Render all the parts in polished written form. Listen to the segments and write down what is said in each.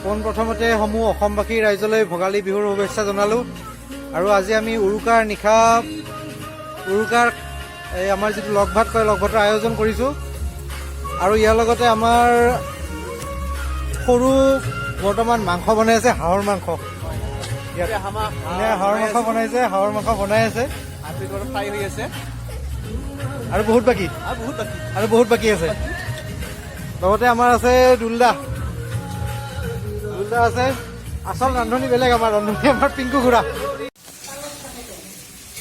পোনপ্ৰথমতে সমূহ অসমবাসী ৰাইজলৈ ভোগালী বিহুৰ শুভেচ্ছা জনালোঁ। আৰু আজি আমি উৰুকাৰ নিশা আমাৰ যিটো লগ ভাত কয়, লগ ভাতৰ আয়োজন কৰিছোঁ। আৰু ইয়াৰ লগতে আমাৰ সৰু বৰ্তমান মাংস বনাই আছে, হাঁহৰ মাংস। হাঁহৰ মাংস বনাইছে, হাঁহৰ মাংস বনাই আছে, ফ্ৰাই হৈ আছে, আৰু বহুত বাকী আছে। লগতে আমাৰ আছে দুলদা আছে। আচল ৰান্ধনি বেলেগ, আমাৰ পিংকু খুৰা।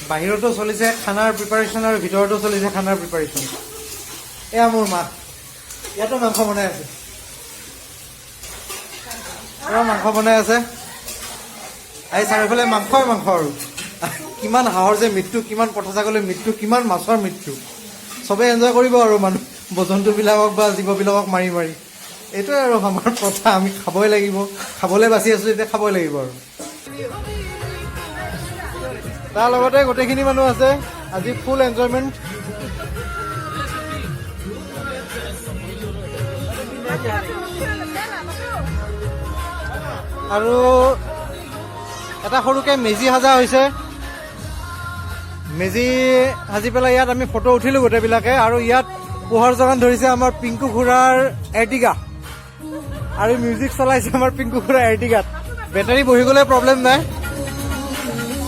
বাহিৰতো চলিছে খানাৰ প্ৰিপাৰেশ্যন আৰু ভিতৰতো চলিছে খানাৰ প্ৰিপাৰেশ্যন। এয়া মোৰ মা, ইয়াতো মাংস বনাই আছে, মাংস বনাই আছে। এই চাৰিওফালে মাংসই মাংস। আৰু কিমান হাঁহৰ যে মৃত্যু, কিমান পঠা ছাগলীৰ মৃত্যু, কিমান মাছৰ মৃত্যু। চবেই এনজয় কৰিব আৰু জন্তুবিলাকক বা জীৱবিলাকক মাৰি মাৰি। এইটোৱে আৰু আমাৰ প্ৰথা, আমি খাবই লাগিব। খাবলৈ বাচি আছোঁ যেতিয়া খাবই লাগিব। আৰু তাৰ লগতে গোটেইখিনি মানুহ আছে, আজি ফুল এনজয়মেণ্ট। আৰু এটা সৰুকে মেজি সাজা হৈছে। মেজি সাজি পেলাই ইয়াত আমি ফটো উঠিলোঁ গোটেইবিলাকে। আৰু ইয়াত পোহৰ যোগান ধৰিছে আমাৰ পিংকু খুৰাৰ এৰ্টিগা, আৰু মিউজিক চলাইছে আমাৰ পিংকু খুৰাৰ এৰ্টিগাত। বেটাৰী বহি গ'লে প্ৰব্লেম নাই,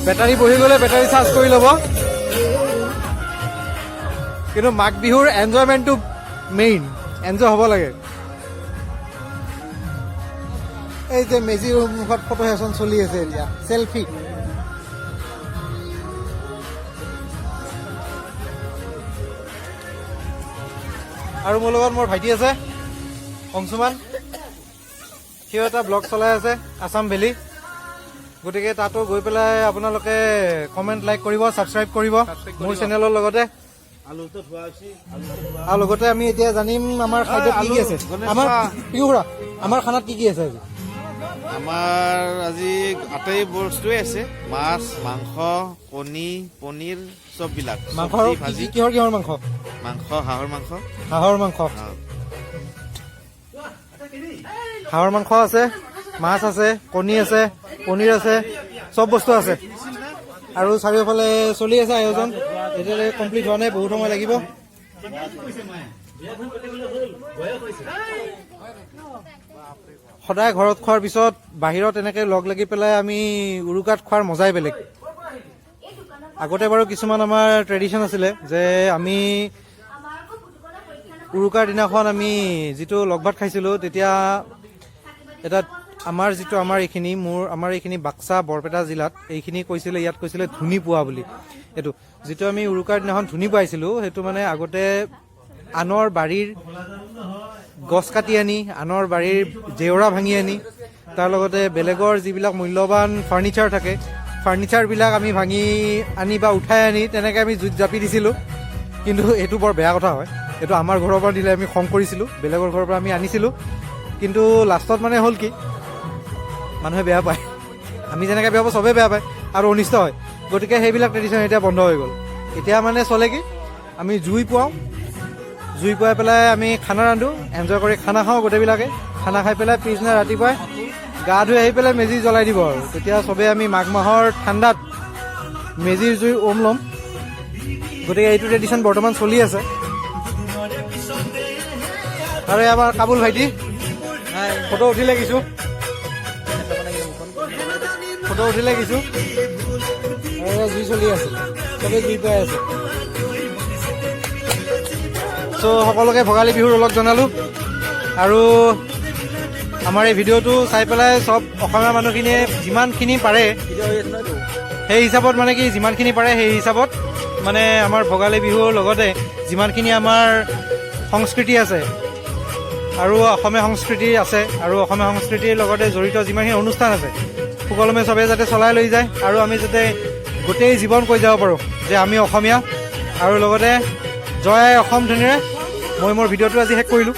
বেটাৰী চাৰ্জ কৰি ল'ব। কিন্তু মাঘ বিহুৰ এনজয়মেণ্টটো মেইন, এনজয় হ'ব লাগে। এই যে মেজিৰ মুখত ফটো সেচন চলি আছে এতিয়া, চেলফি। আৰু মোৰ লগত মোৰ ভাইটি আছে অংশুমান, সিও এটা ব্লগ চলাই আছে আছাম ভেলী। গতিকে তাতো গৈ পেলাই আপোনালোকে কমেণ্ট, লাইক কৰিব, ছাবস্ক্ৰাইব কৰিব মোৰ চেনেলৰ লগতে। আৰু লগতে আমি এতিয়া জানিম আমাৰ খাদ্যত কি কি আছে। আমাৰ খানাত কি কি আছে আজি? আমাৰ আজি আটাই বস্তুৱে আছে, মাছ, মাংস, কণী, পনীৰ, চববিলাক। মাংস কিহৰ মাংস? হাঁহৰ মাংস। হাঁহৰ মাংস আছে, মাছ আছে, কণী আছে, পনীৰ আছে, চব বস্তু আছে। আৰু চাৰিওফালে চলি আছে আয়োজন, এতিয়ালৈকে কমপ্লিট হোৱা নাই, বহুত সময় লাগিব। সদায় ঘৰত খোৱাৰ পিছত বাহিৰত এনেকৈ লগ লাগি পেলাই আমি উৰুকাত খোৱাৰ মজাই বেলেগ। আগতে বাৰু কিছুমান আমাৰ ট্ৰেডিশ্যন আছিলে যে আমি উৰুকাৰ দিনাখন আমি যিটো লগ ভাত খাইছিলোঁ, তেতিয়া এটা আমাৰ এইখিনি বাক্সা বৰপেটা জিলাত এইখিনি কৈছিলে, ইয়াত কৈছিলে ধুনি পোৱা বুলি। এইটো যিটো আমি উৰুকাৰ দিনাখন ধুনি পাইছিলোঁ, সেইটো মানে আগতে আনৰ বাৰীৰ গছ কাটি আনি, আনৰ বাৰীৰ জেওৰা ভাঙি আনি, তাৰ লগতে বেলেগৰ যিবিলাক মূল্যৱান ফাৰ্নিচাৰ থাকে, ফাৰ্নিচাৰবিলাক আমি ভাঙি আনি বা উঠাই আনি তেনেকৈ আমি জুইত জাপি দিছিলোঁ। কিন্তু এইটো বৰ বেয়া কথা হয়। এইটো আমাৰ ঘৰৰ পৰা দিলে আমি খং কৰিছিলোঁ, বেলেগৰ ঘৰৰ পৰা আমি আনিছিলোঁ। কিন্তু লাষ্টত মানে হ'ল কি, মানুহে বেয়া পায়। আমি যেনেকৈ বেয়া পাওঁ চবেই বেয়া পায় আৰু অনিষ্ট হয়। গতিকে সেইবিলাক ট্ৰেডিশ্যন এতিয়া বন্ধ হৈ গ'ল। এতিয়া মানে চলে কি, আমি জুই পুৱাই পেলাই আমি খানা ৰান্ধোঁ, এনজয় কৰি খানা খাওঁ গোটেইবিলাকে। খানা খাই পেলাই পিছদিনা ৰাতিপুৱাই গা ধুই আহি পেলাই মেজি জ্বলাই দিব। আৰু তেতিয়া চবেই আমি মাঘ মাহৰ ঠাণ্ডাত মেজিৰ জুই ওম ল'ম। গতিকে এইটো ট্ৰেডিশ্যন বৰ্তমান চলি আছে। আৰু আমাৰ কাবুল ভাইটি ফটো উঠিলে কিছু, আৰু জুই চলি আছে, চবেই জুই পাই আছে। চ' সকলোকে ভোগালী বিহুৰ অলপ জনালোঁ। আৰু আমাৰ এই ভিডিঅ'টো চাই পেলাই চব অসমীয়া মানুহখিনিয়ে যিমানখিনি পাৰে সেই হিচাপত মানে আমাৰ ভোগালী বিহুৰ লগতে যিমানখিনি আমাৰ সংস্কৃতি আছে আৰু অসমীয়া সংস্কৃতি আছে, আৰু অসমীয়া সংস্কৃতিৰ লগতে জড়িত যিমানখিনি অনুষ্ঠান আছে, সুকলমে চবে যাতে চলাই লৈ যায়। আৰু আমি যাতে গোটেই জীৱন কৈ যাব পাৰোঁ যে আমি অসমীয়া। আৰু লগতে জয় অসম ধ্বনিৰে মই মোৰ ভিডিঅ'টো আজি শেষ কৰিলোঁ।